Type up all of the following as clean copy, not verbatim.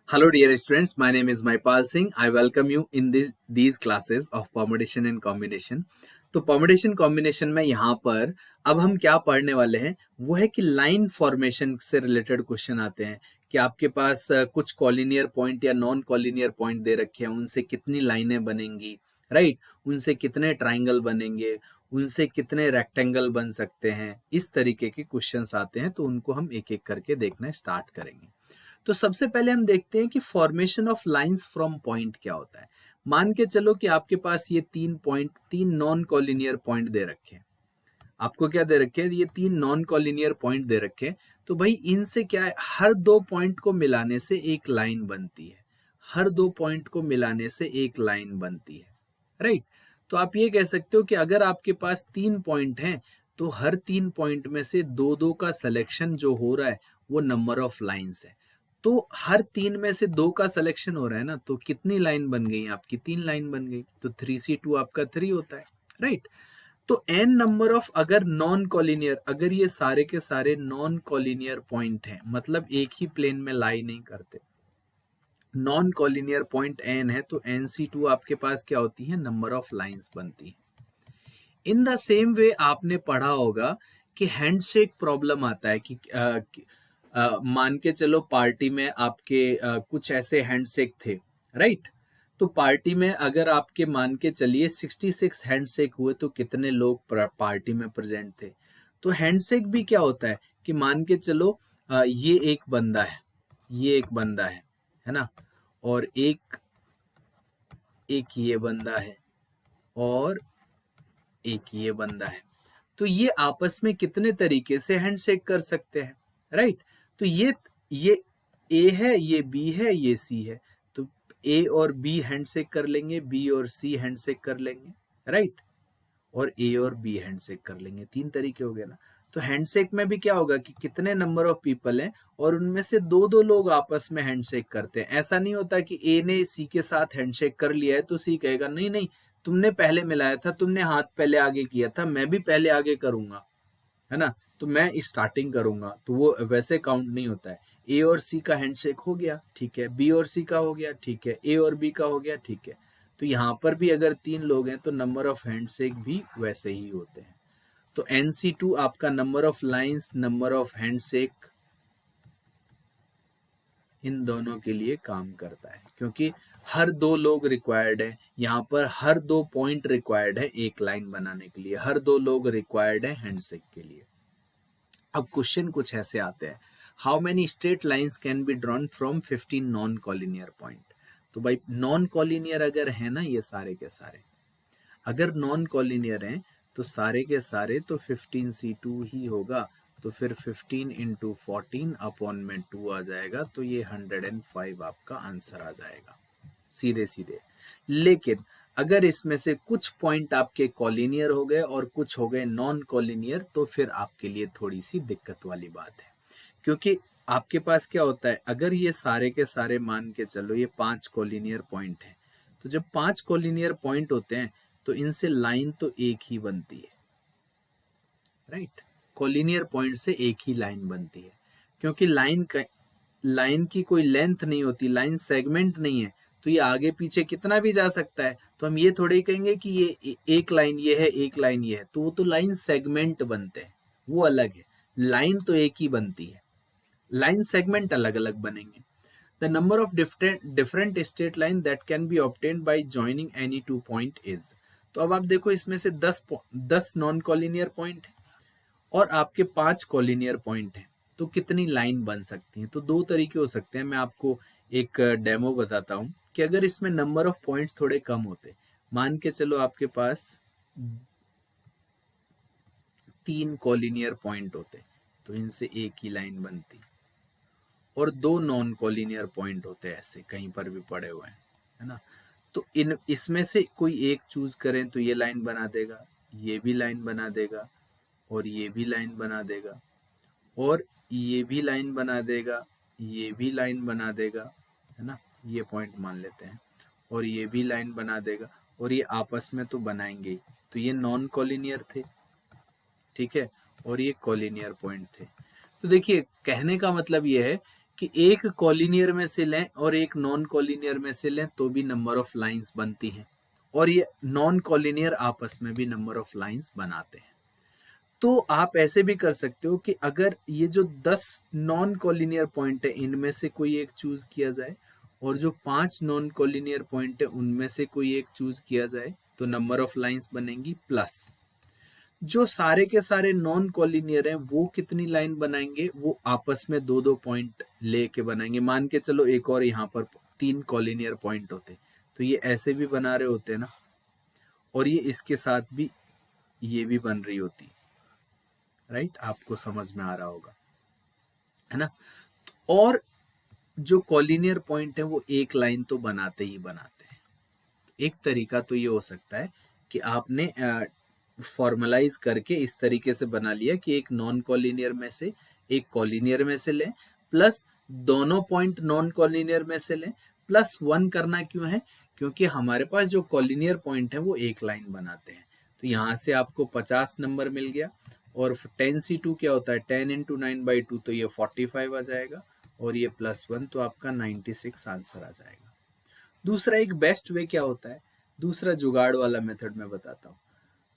Hello, dear students. My name is Maipal Singh. I welcome you in these classes of permutation and combination. तो permutation combination में यहाँ पर अब हम क्या पढ़ने वाले हैं वो है कि लाइन फॉर्मेशन से रिलेटेड क्वेश्चन आते हैं कि आपके पास कुछ कॉलिनियर पॉइंट या नॉन कॉलिनियर पॉइंट दे रखे हैं, उनसे कितनी लाइनें बनेंगी, राइट, उनसे कितने ट्राइंगल बनेंगे, उनसे कितने रेक्टेंगल बन सकते हैं। इस तरीके के क्वेश्चंस आते हैं, तो उनको हम एक एक करके देखना स्टार्ट करेंगे। तो सबसे पहले हम देखते हैं कि formation of lines from point क्या होता है। मान के चलो कि आपके पास ये तीन नॉन कॉलिनियर पॉइंट दे रखे हैं। आपको क्या दे रखे हैं? ये तीन नॉन कॉलिनियर पॉइंट दे रखे हैं। तो भाई इनसे क्या है, हर दो पॉइंट को मिलाने से एक लाइन बनती है। हर दो पॉइंट को मिलाने से एक लाइन बनती है, राइट। तो आप ये कह सकते हो कि अगर आपके पास तीन पॉइंट हैं तो हर तीन पॉइंट में से दो दो का सिलेक्शन जो हो रहा है वो नंबर ऑफ लाइंस है। तो हर तीन में से दो का सिलेक्शन हो रहा है ना, तो कितनी लाइन बन गई? आपकी तीन लाइन बन गई। तो 3C2 आपका 3 होता है, राइट। तो n नंबर ऑफ अगर नॉन कॉलिनियर, अगर ये सारे के सारे नॉन कॉलिनियर पॉइंट हैं, मतलब एक ही प्लेन में लाई नहीं करते, नॉन कॉलिनियर पॉइंट n है, तो NC2 आपके पास क्या होती है? नंबर ऑफ लाइंस बनती है। इन द सेम वे आपने पढ़ा होगा कि हैंडशेक प्रॉब्लम आता है कि मान के चलो पार्टी में आपके कुछ ऐसे हैंडशेक थे, राइट। तो पार्टी में अगर आपके मान के चलिए 66 हैंडशेक हुए तो कितने लोग पार्टी में प्रेजेंट थे? तो हैंडशेक भी क्या होता है कि मान के चलो ये एक बंदा है, ये एक बंदा है ना, और एक एक ये बंदा है, और एक ये बंदा है। तो ये आपस में कितने तरीके से हैंडशेक कर सकते हैं, राइट। तो ये ए है, ये बी है, ये सी है। तो ए और बी हैंडशेक कर लेंगे, बी और सी हैंडशेक कर लेंगे, राइट, और ए और बी हैंडशेक कर लेंगे। तीन तरीके हो गए ना। तो हैंडशेक में भी क्या होगा कि कितने नंबर ऑफ पीपल हैं और उनमें से दो दो लोग आपस में हैंडशेक करते हैं। ऐसा नहीं होता कि ए ने सी के साथ हैंडशेक कर लिया है तो सी कहेगा नहीं नहीं, तुमने पहले मिलाया था, तुमने हाथ पहले आगे किया था, मैं भी पहले आगे करूंगा, है ना, तो मैं स्टार्टिंग करूंगा। तो वो वैसे काउंट नहीं होता है। ए और सी का हैंडशेक हो गया, ठीक है, बी और सी का हो गया, ठीक है, ए और बी का हो गया, ठीक है। तो यहाँ पर भी अगर तीन लोग हैं तो नंबर ऑफ हैंडशेक भी वैसे ही होते हैं। तो NC2 आपका number of lines, number of handshake, इन दोनों के लिए काम करता है, क्योंकि हर दो लोग रिक्वायर्ड है। यहाँ पर हर दो पॉइंट रिक्वायर्ड है एक लाइन बनाने के लिए, हर दो लोग रिक्वायर्ड है हैंडशेक के लिए। अब क्वेश्चन कुछ ऐसे आते हैं, how many straight lines can be drawn from 15 non collinear point. तो भाई नॉन कॉलिनियर अगर है ना, ये सारे के सारे अगर नॉन कॉलिनियर हैं तो सारे के सारे तो 15C2 ही होगा। तो फिर 15 इंटू 14 अपॉन में 2 आ जाएगा, तो ये 105 आपका आंसर आ जाएगा सीधे सीधे। लेकिन अगर इसमें से कुछ पॉइंट आपके कॉलिनियर हो गए और कुछ हो गए नॉन कॉलिनियर, तो फिर आपके लिए थोड़ी सी दिक्कत वाली बात है। क्योंकि आपके पास क्या होता है, अगर ये सारे के सारे मान के चलो ये 5 कॉलिनियर पॉइंट है, तो जब 5 कॉलिनियर पॉइंट होते हैं तो इनसे लाइन तो एक ही बनती है, राइट। कॉलिनियर पॉइंट से एक ही लाइन बनती है, क्योंकि लाइन की कोई लेंथ नहीं होती, लाइन सेगमेंट नहीं है। तो ये आगे पीछे कितना भी जा सकता है। तो हम ये थोड़े ही कहेंगे कि ये एक लाइन ये है, एक लाइन ये है, तो वो तो लाइन सेगमेंट बनते हैं, वो अलग है। लाइन तो एक ही बनती है, लाइन सेगमेंट अलग अलग बनेंगे। The number of different straight line that can be obtained by joining any two point is. तो अब आप देखो इसमें से 10 नॉन कॉलिनियर पॉइंट है और आपके 5 कॉलिनियर पॉइंट है, तो कितनी लाइन बन सकती है? तो दो तरीके हो सकते हैं। मैं आपको एक डेमो बताता हूँ कि अगर इसमें नंबर ऑफ पॉइंट्स थोड़े कम होते, मान के चलो आपके पास 3 कॉलिनियर पॉइंट होते, तो इनसे एक ही लाइन बनती, और दो नॉन कॉलिनियर पॉइंट होते ऐसे कहीं पर भी पड़े हुए हैं, है ना। तो इन इसमें से कोई एक चूज करें तो ये लाइन बना देगा, ये भी लाइन बना देगा, और ये भी लाइन बना देगा, और ये भी लाइन बना देगा, ये भी लाइन बना देगा, है ना, ये पॉइंट मान लेते हैं, और ये भी लाइन बना देगा, और ये आपस में तो बनाएंगे ही। तो ये नॉन कॉलिनियर थे, ठीक है, और ये कॉलिनियर पॉइंट थे। तो देखिए कहने का मतलब ये है कि एक कॉलिनियर में से लें और एक नॉन कॉलिनियर में से लें तो भी नंबर ऑफ लाइंस बनती हैं, और ये नॉन कॉलिनियर आपस में भी नंबर ऑफ लाइंस बनाते हैं। तो आप ऐसे भी कर सकते हो कि अगर ये जो 10 नॉन कॉलिनियर पॉइंट है इनमें से कोई एक चूज किया जाए, और जो 5 नॉन कॉलिनियर पॉइंट है उनमें से कोई एक चूज किया जाए, तो नंबर ऑफ लाइंस बनेंगी प्लस जो सारे के सारे नॉन कॉलिनियर हैं वो कितनी लाइन बनाएंगे, वो आपस में दो दो पॉइंट लेके बनाएंगे। मान के चलो एक और यहाँ पर 3 कॉलिनियर पॉइंट होते तो ये ऐसे भी बना रहे होते ना, और ये इसके साथ भी ये भी बन रही होती। राइट, आपको समझ में आ रहा होगा, है ना। और जो कॉलिनियर पॉइंट है वो एक लाइन तो बनाते ही बनाते हैं। एक तरीका तो ये हो सकता है कि आपने फॉर्मलाइज करके इस तरीके से बना लिया कि एक नॉन कॉलिनियर में से एक कॉलिनियर में से लें, प्लस दोनों पॉइंट नॉन कॉलिनियर में से लें, प्लस 1 करना क्यों है, क्योंकि हमारे पास जो कॉलिनियर पॉइंट है वो एक लाइन बनाते हैं। तो यहाँ से आपको 50 नंबर मिल गया, और 10C2 क्या होता है, 10 इंटू 9/2, तो ये 45 आ जाएगा, और ये +1 तो आपका 96 आंसर आ जाएगा। दूसरा एक बेस्ट वे क्या होता है, दूसरा जुगाड़ वाला मेथड मैं बताता हूँ।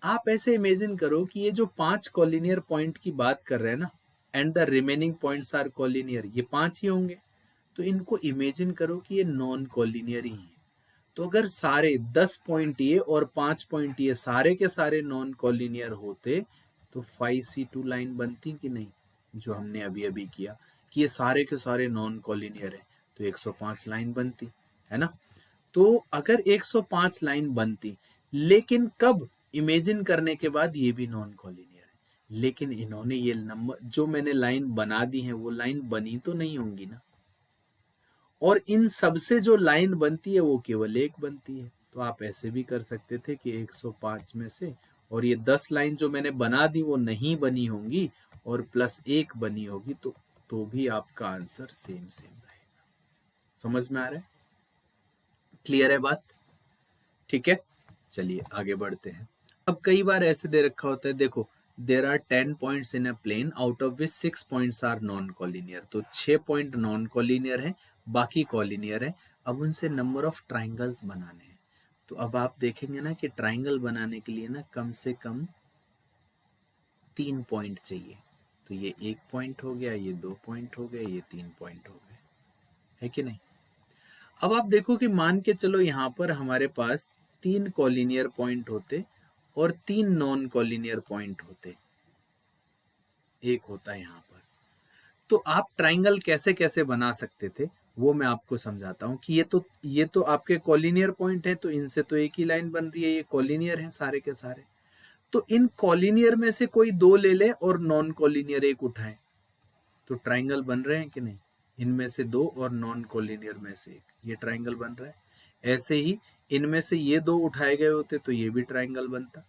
आप ऐसे इमेजिन करो कि ये जो 5 कॉलिनियर पॉइंट की बात कर रहे हैं ना, and the remaining points are collinear, ये 5 ही होंगे। तो इनको इमेजिन करो कि ये नॉन कॉलिनियर ही है। तो अगर सारे 10 पॉइंट ये और 5 पॉइंट ये सारे के सारे नॉन कॉलिनियर होते, तो 5C2 लाइन बनती कि नहीं, जो हमने अभी अभी किया कि ये सारे के सारे नॉन कॉलिनियर है, तो 105 लाइन बनती, है ना। तो अगर 105 लाइन बनती, लेकिन कब, इमेजिन करने के बाद ये भी नॉन कॉलिनियर है, लेकिन इन्होंने ये नंबर जो मैंने लाइन बना दी है वो लाइन बनी तो नहीं होंगी ना, और इन सबसे जो लाइन बनती है वो केवल एक बनती है। तो आप ऐसे भी कर सकते थे कि 105 में से, और ये 10 लाइन जो मैंने बना दी वो नहीं बनी होंगी, और +1 बनी होगी, तो भी आपका आंसर सेम सेम रहेगा। समझ में आ रहा है, क्लियर है बात, ठीक है। चलिए आगे बढ़ते हैं। अब कई बार ऐसे दे रखा होता है, देखो, there are 10 points in a plane out of which 6 points are non collinear. तो 6 पॉइंट नॉन कॉलिनियर है, बाकी कॉलिनियर है। अब उनसे नंबर ऑफ ट्राइंगल्स बनाने हैं। तो अब आप देखेंगे ना कि ट्राइंगल बनाने के लिए ना कम से कम 3 पॉइंट चाहिए। तो ये 1 पॉइंट हो गया, ये 2 पॉइंट हो गए, ये 3 पॉइंट हो गए, है कि नहीं। अब आप देखो कि मान के चलो यहाँ पर हमारे पास 3 कॉलिनियर पॉइंट होते और 3 नॉन कॉलिनियर पॉइंट होते, एक होता है यहाँ पर। तो आप ट्राइंगल कैसे कैसे बना सकते थे वो मैं आपको समझाता हूँ कि ये तो आपके कॉलिनियर पॉइंट है, तो इनसे तो एक ही लाइन बन रही है, ये कॉलिनियर है सारे के सारे। तो इन कॉलिनियर में से कोई 2 ले ले और नॉन कॉलिनियर एक उठाए, तो ट्राइंगल बन रहे हैं कि नहीं। इनमें से 2 और नॉन कॉलिनियर में से एक, ये ट्राइंगल बन रहा है। ऐसे ही इनमें से ये 2 उठाए गए होते तो ये भी ट्राइंगल बनता,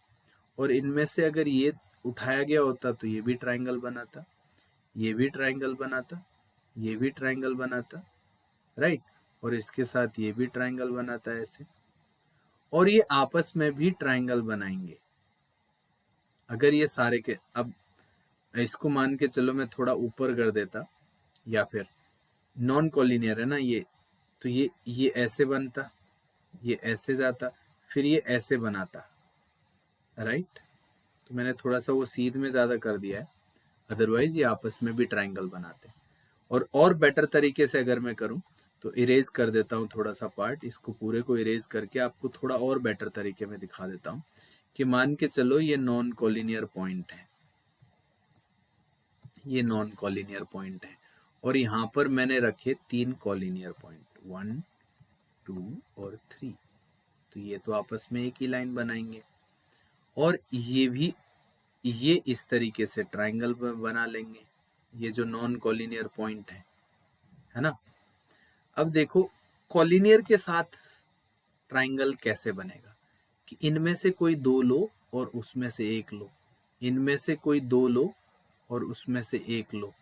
और इनमें से अगर ये उठाया गया होता तो ये भी ट्राइंगल बनाता, ये भी ट्राइंगल बनाता, ये भी ट्राइंगल बनाता, राइट, और इसके साथ ये भी ट्राइंगल बनाता है ऐसे, और ये आपस में भी ट्राइंगल बनाएंगे। अगर ये सारे के, अब इसको मान के चलो मैं थोड़ा ऊपर कर देता, या फिर नॉन कॉलिनियर है ना ये, तो ये ऐसे बनता, ये ऐसे जाता, फिर ये ऐसे बनाता, राइट। तो मैंने थोड़ा सा वो सीध में ज्यादा कर दिया है, अदरवाइज ये आपस में भी ट्राइंगल बनाते हैं। और बेटर तरीके से अगर मैं करूं तो इरेज कर देता हूं थोड़ा सा पार्ट, इसको पूरे को इरेज करके आपको थोड़ा और बेटर तरीके में दिखा देता हूं कि मान के चलो ये नॉन कॉलिनियर पॉइंट है, ये नॉन कॉलिनियर पॉइंट है, और यहाँ पर मैंने रखे 3 कॉलिनियर पॉइंट, 1 2 और 3। तो ये तो आपस में एक ही लाइन बनाएंगे, और ये भी ये इस तरीके से ट्राइंगल बना लेंगे, ये जो नॉन कॉलिनियर पॉइंट है ना। अब देखो कॉलिनियर के साथ ट्राइंगल कैसे बनेगा, कि इनमें से कोई 2 लो और उसमें से एक लो, इनमें से कोई 2 लो और उसमें से एक लो,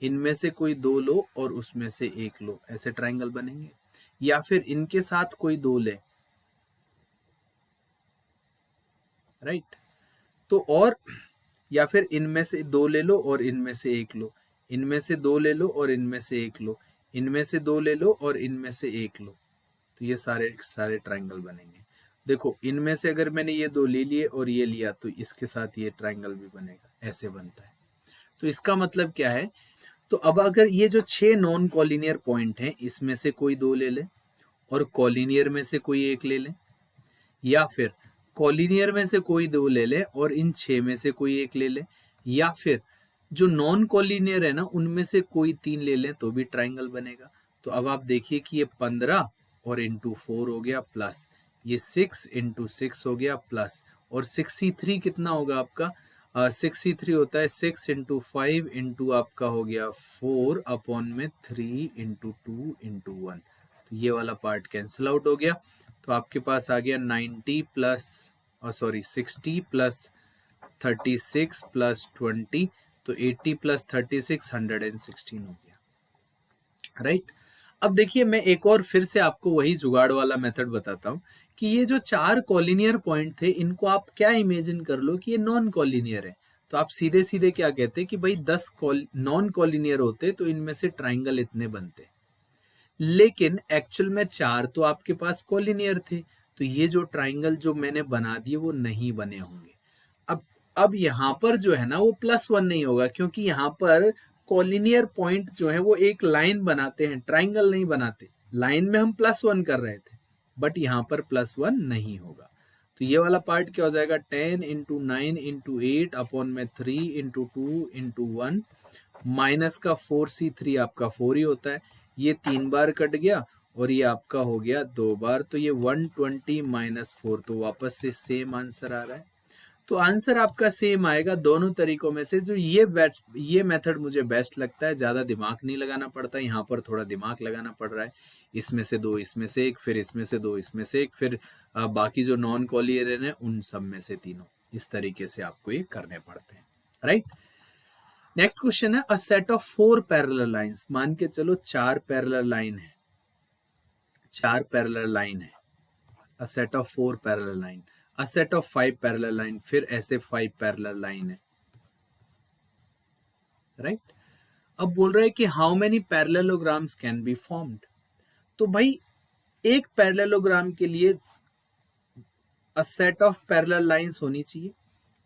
इनमें से कोई 2 लो और उसमें से एक लो, ऐसे ट्राइंगल बनेंगे। या फिर इनके साथ कोई 2 ले, राइट, तो और या फिर इनमें से 2 ले लो और इनमें से एक लो, इनमें से 2 ले लो और इनमें से एक लो, इनमें से 2 ले लो और इनमें से 1 लो, तो ये सारे सारे ट्रायंगल बनेंगे। देखो इनमें से अगर मैंने ये 2 ले लिए और ये लिया तो इसके साथ ये ट्रायंगल भी बनेगा, ऐसे बनता है। तो इसका मतलब क्या है, तो अब अगर ये जो 6 नॉन कॉलिनियर पॉइंट हैं इसमें से कोई 2 ले ले और कॉलिनियर में से कोई 1 ले ले, या फिर कॉलिनियर में से कोई 2 ले ले और इन 6 में से कोई 1 ले ले, या फिर जो नॉन कॉलिनियर है ना उनमें से कोई 3 ले ले तो भी ट्रायंगल बनेगा। तो अब आप देखिए कि ये 15 और इंटू 4 हो गया प्लस ये 6 इंटू 6 हो गया प्लस, और 63 कितना होगा आपका, 63 होता है 6 इंटू 5 इंटू आपका हो गया 4 अपॉन में 3 इंटू 2 इंटू 1, तो ये वाला पार्ट कैंसिल आउट हो गया। तो आपके पास आ गया 90 प्लस 60 प्लस 36 प्लस 20, तो 80 प्लस 36 116 हो गया, राइट। अब देखिए मैं एक और फिर से आपको वही जुगाड़ वाला मेथड बताता हूँ कि ये जो 4 कॉलिनियर पॉइंट थे इनको आप क्या इमेजिन कर लो कि ये नॉन कॉलिनियर है, तो आप सीधे सीधे क्या कहते कि भाई 10 नॉन कॉलिनियर होते तो इनमें से ट्राइंगल इतने बनते, लेकिन एक्चुअल में 4 तो आपके पास कॉलिनियर थे, तो ये जो ट्राइंगल जो मैंने बना दिए वो नहीं बने होंगे। अब यहाँ पर जो है ना वो +1 नहीं होगा, क्योंकि यहाँ पर कॉलिनियर पॉइंट जो है वो एक लाइन बनाते हैं, ट्राइंगल नहीं बनाते। लाइन में हम +1 कर रहे थे, बट यहाँ पर +1 नहीं होगा। तो ये वाला पार्ट क्या हो जाएगा, 10 इंटू 9 इंटू 8 अपॉन में 3 इंटू 2 इंटू 1 माइनस का 4c3 आपका 4 ही होता है, ये 3 बार कट गया और ये आपका हो गया 2 बार, तो ये 120 माइनस 4, तो वापस से सेम आंसर आ रहा है। तो आंसर आपका सेम आएगा दोनों तरीकों में से। जो ये मेथड मुझे बेस्ट लगता है, ज्यादा दिमाग नहीं लगाना पड़ता, यहाँ पर थोड़ा दिमाग लगाना पड़ रहा है। इसमें से 2 इसमें से 1, फिर इसमें से 2 इसमें से 1, फिर बाकी जो नॉन कॉलिनियर है उन सब में से तीनों, इस तरीके से आपको ये करने पड़ते हैं, राइट। नेक्स्ट क्वेश्चन है, a set of 4 parallel lines, मान के चलो 4 पैरेलल लाइन है, 4 पैरेलल लाइन है, a set of 4 parallel line, a set of 5 parallel line, फिर ऐसे 5 पैरेलल लाइन है, राइट। अब बोल रहा है कि how many parallelograms can be formed, तो भाई एक पैरेललोग्राम के लिए a set of parallel lines होनी चाहिए,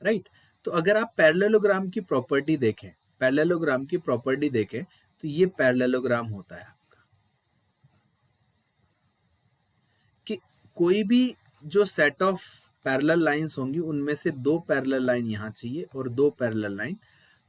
राइट। तो अगर आप पैरेललोग्राम की प्रॉपर्टी देखें, पैरेललोग्राम की प्रॉपर्टी देखें, तो ये पैरेललोग्राम होता है आपका कि कोई भी जो सेट ऑफ पैरेलल लाइंस होंगी उनमें से 2 पैरेलल लाइन यहाँ चाहिए और 2 पैरेलल लाइन,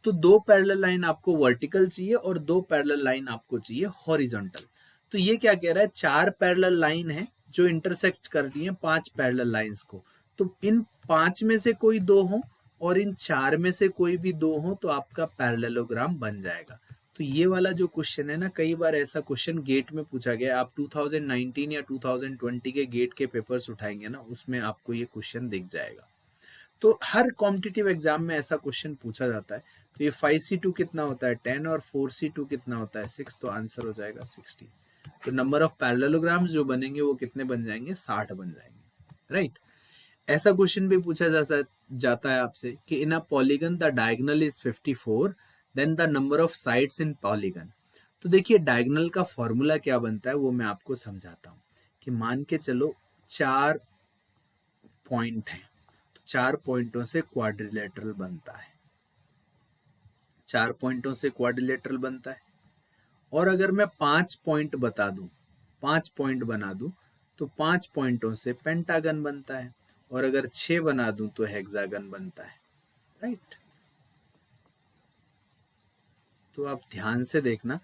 तो 2 पैरेलल लाइन आपको वर्टिकल चाहिए और 2 पैरेलल लाइन आपको चाहिए हॉरिजॉन्टल। तो ये क्या कह रहा है, 4 पैरेलल लाइन है जो इंटरसेक्ट कर रही है 5 पैरेलल लाइंस को, तो इन 5 में से कोई 2 हो और इन 4 में से कोई भी 2 हो तो आपका पैरेललोग्राम बन जाएगा। तो ये वाला जो क्वेश्चन है ना, कई बार ऐसा क्वेश्चन गेट में पूछा गया, आप 2019 या 2020 के गेट के पेपर्स उठाएंगे ना, उसमें आपको ये क्वेश्चन दिख जाएगा। तो हर कॉम्पिटिटिव एग्जाम में ऐसा क्वेश्चन पूछा जाता है। तो ये 5c2 कितना होता है 10 और 4c2 कितना होता है 6, तो आंसर हो जाएगा 60। तो नंबर ऑफ पैरेललोग्राम्स जो बनेंगे वो कितने बन जाएंगे, 60 बन जाएंगे, राइट। ऐसा क्वेश्चन भी पूछा जाता है आपसे कि in a polygon the diagonal is 54, then the number of sides in polygon. तो देखिए डायगोनल का फॉर्मूला क्या बनता है वो मैं आपको समझाता हूँ कि मान के चलो 4 पॉइंट हैं, तो 4 पॉइंटों से क्वाड्रिलेटरल बनता है, 4 पॉइंटों से क्वाड्रिलेटरल बनता है। और अगर मैं 5 पॉइंट बता दूं, 5 पॉइंट बना दूं, तो 5 पॉइंटों से पेंटागन बनता है, और अगर 6 बना दूं तो हेक्सागन बनता है, राइट। तो आप ध्यान से देखना,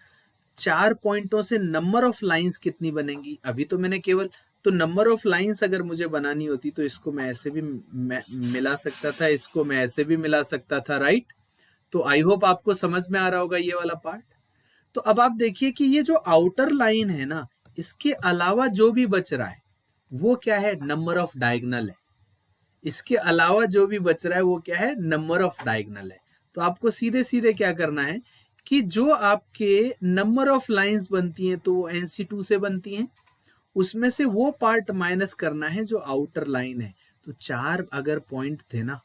4 पॉइंटों से नंबर ऑफ लाइंस कितनी बनेंगी, अभी तो मैंने केवल, तो नंबर ऑफ लाइंस अगर मुझे बनानी होती तो इसको मैं ऐसे भी मिला सकता था, इसको मैं ऐसे भी मिला सकता था, राइट। तो आई होप आपको समझ में आ रहा होगा ये वाला पार्ट। तो अब आप देखिए कि ये जो आउटर लाइन है ना, इसके अलावा जो भी बच रहा है वो क्या है, नंबर ऑफ डायगोनल है। इसके अलावा जो भी बच रहा है वो क्या है, नंबर ऑफ डायगोनल है। तो आपको सीधे सीधे क्या करना है कि जो आपके नंबर ऑफ लाइंस बनती हैं तो वो NC2 से बनती हैं, उसमें से वो पार्ट माइनस करना है जो आउटर लाइन है। तो 4 अगर पॉइंट थे ना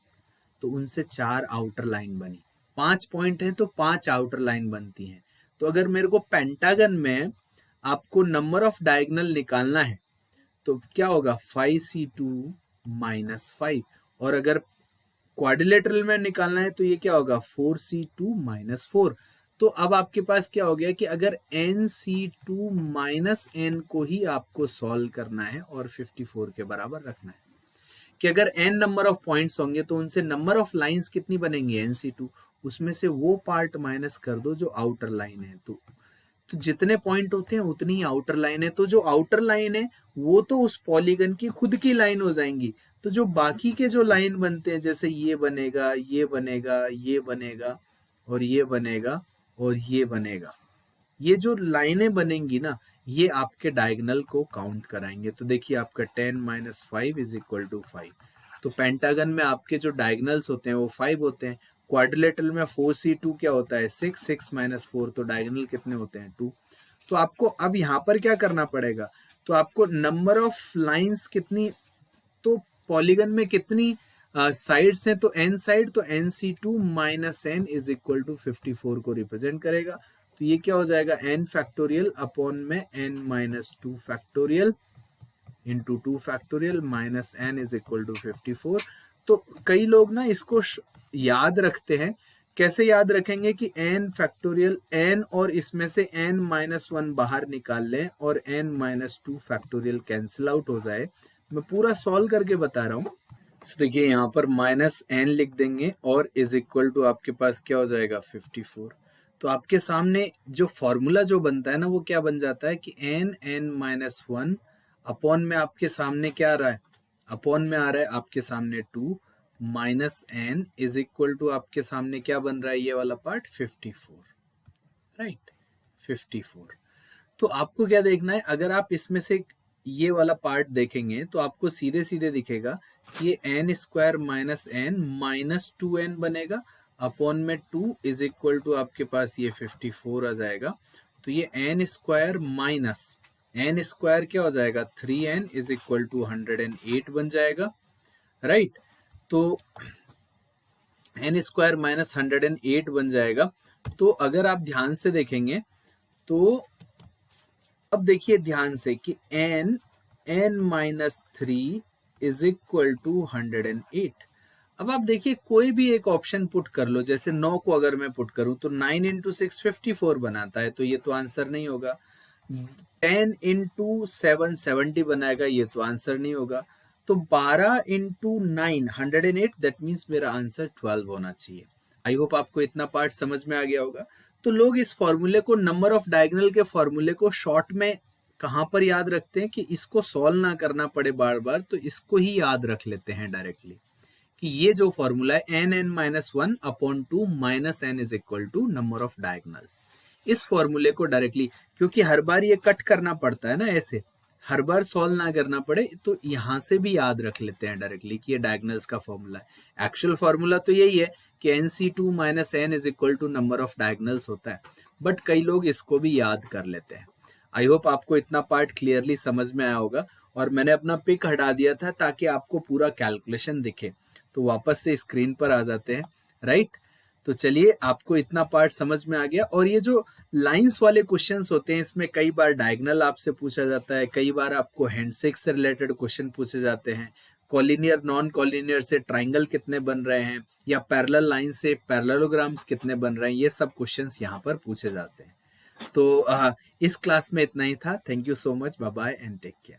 तो उनसे 4 आउटर लाइन बनी, 5 पॉइंट है तो 5 आउटर लाइन बनती हैं। तो अगर मेरे को पेंटागन में आपको नंबर ऑफ डायगोनल निकालना है तो क्या होगा 5c2 माइनस 5, और अगर क्वाड्रिलेटरल में निकालना है तो ये क्या होगा 4c2 माइनस 4। तो अब आपके पास क्या हो गया कि अगर nc2 माइनस n को ही आपको सॉल्व करना है और 54 के बराबर रखना है, कि अगर n नंबर ऑफ पॉइंट्स होंगे तो उनसे नंबर ऑफ लाइंस कितनी बनेंगी nc2, उसमें से वो पार्ट माइनस कर दो जो आउटर लाइन है। तो जितने पॉइंट होते हैं उतनी ही आउटर लाइन है, तो जो आउटर लाइन है वो तो उस पॉलीगन की खुद की लाइन हो जाएंगी। तो जो बाकी के जो लाइन बनते हैं जैसे ये बनेगा, ये बनेगा, ये बनेगा, और ये बनेगा, और ये बनेगा, ये जो लाइनें बनेंगी ना ये आपके डायगोनल को काउंट कराएंगे। तो देखिए आपका 10 माइनस 5 इज इक्वल टू 5। तो पेंटागन में आपके जो डायगोनल्स होते हैं वो 5 होते हैं। क्वाड्रिलेटरल में 4c2 क्या होता है 6, 6 माइनस 4, तो डायगोनल कितने होते हैं 2। तो आपको अब यहाँ पर क्या करना पड़ेगा, तो आपको नंबर ऑफ लाइंस कितनी, तो पॉलीगन में कितनी साइड्स हैं, तो n साइड, तो nc2 minus n is equal to 54 को रिप्रेजेंट करेगा। तो ये क्या हो जाएगा n फैक्टोरियल अपॉन में n minus 2 factorial into 2 factorial minus n is equal to 54। तो कई लोग ना इसको याद रखते हैं, कैसे याद रखेंगे कि n फैक्टोरियल n और इसमें से n माइनस 1 बाहर निकाल लें और n minus 2 factorial cancel out हो जाए। मैं पूरा सॉल्व करके बता रहा हूँ। देखिए यहाँ पर माइनस n लिख देंगे और इज इक्वल टू आपके पास क्या हो जाएगा 54। तो आपके सामने जो फॉर्मूला जो बनता है ना वो क्या बन जाता है कि n माइनस 1 अपॉन में आपके सामने क्या आ रहा है, अपॉन में आ रहा है आपके सामने 2 minus n is equal to आपके सामने क्या बन रहा है ये वाला पार्ट 54, राइट 54। तो आपको क्या देखना है, अगर आप इसमें से ये वाला पार्ट देखेंगे तो आपको सीधे सीधे दिखेगा कि ये n square minus n minus 2n बनेगा अपॉन में 2 इज इक्वल टू आपके पास ये 54 आ जाएगा। तो ये n square minus n square क्या हो जाएगा 3n इज इक्वल टू 108 बन जाएगा, राइट। तो एन स्क्वायर माइनस 108 बन जाएगा। तो अगर आप ध्यान से देखेंगे तो अब देखिए ध्यान से कि n minus 3 is equal to 108। अब आप देखिए कोई भी एक ऑप्शन पुट कर लो, जैसे 9 को अगर मैं पुट करूं तो 9 इंटू 6 54 बनाता है, तो ये तो आंसर नहीं होगा। 10 इंटू 7 70 बनाएगा, ये तो आंसर नहीं होगा। तो 12 इंटू 9 108, दैट मीन्स मेरा आंसर 12 होना चाहिए। आई होप आपको इतना पार्ट समझ में आ गया होगा। तो लोग इस फॉर्मूले को, नंबर ऑफ डायगोनल के फॉर्मूले को शॉर्ट में कहाँ पर याद रखते हैं कि इसको सॉल्व ना करना पड़े बार बार, तो इसको ही याद रख लेते हैं डायरेक्टली कि ये जो फॉर्मूला है n minus 1 upon 2 minus n is equal to number of diagonals. इस फॉर्मूले को डायरेक्टली, क्योंकि हर बार ये कट करना पड़ता है ना, ऐसे हर बार सॉल्व ना करना पड़े, तो यहां से भी याद रख लेते हैं डायरेक्टली कि ये डायगोनल्स का फॉर्मूला है। एक्चुअल फॉर्मूला तो यही है कि nc2 minus n is equal to number of diagonals होता है, बट कई लोग इसको भी याद कर लेते हैं। आई होप आपको इतना पार्ट क्लियरली समझ में आया होगा, और मैंने अपना पिक हटा दिया था ताकि आपको पूरा कैलकुलेशन दिखे। तो वापस से स्क्रीन पर आ जाते हैं, राइट। तो चलिए आपको इतना पार्ट समझ में आ गया। और ये जो लाइंस वाले क्वेश्चंस होते हैं इसमें कई बार डायगोनल आपसे पूछा जाता है, कई बार आपको हैंडशेक से रिलेटेड क्वेश्चन पूछे जाते हैं, कॉलिनियर नॉन कॉलिनियर से ट्राइंगल कितने बन रहे हैं, या पैरेलल लाइन से पैरेललोग्राम्स कितने बन रहे हैं, ये सब क्वेश्चंस यहाँ पर पूछे जाते हैं। तो इस क्लास में इतना ही था। Thank you so much, bye bye and take care.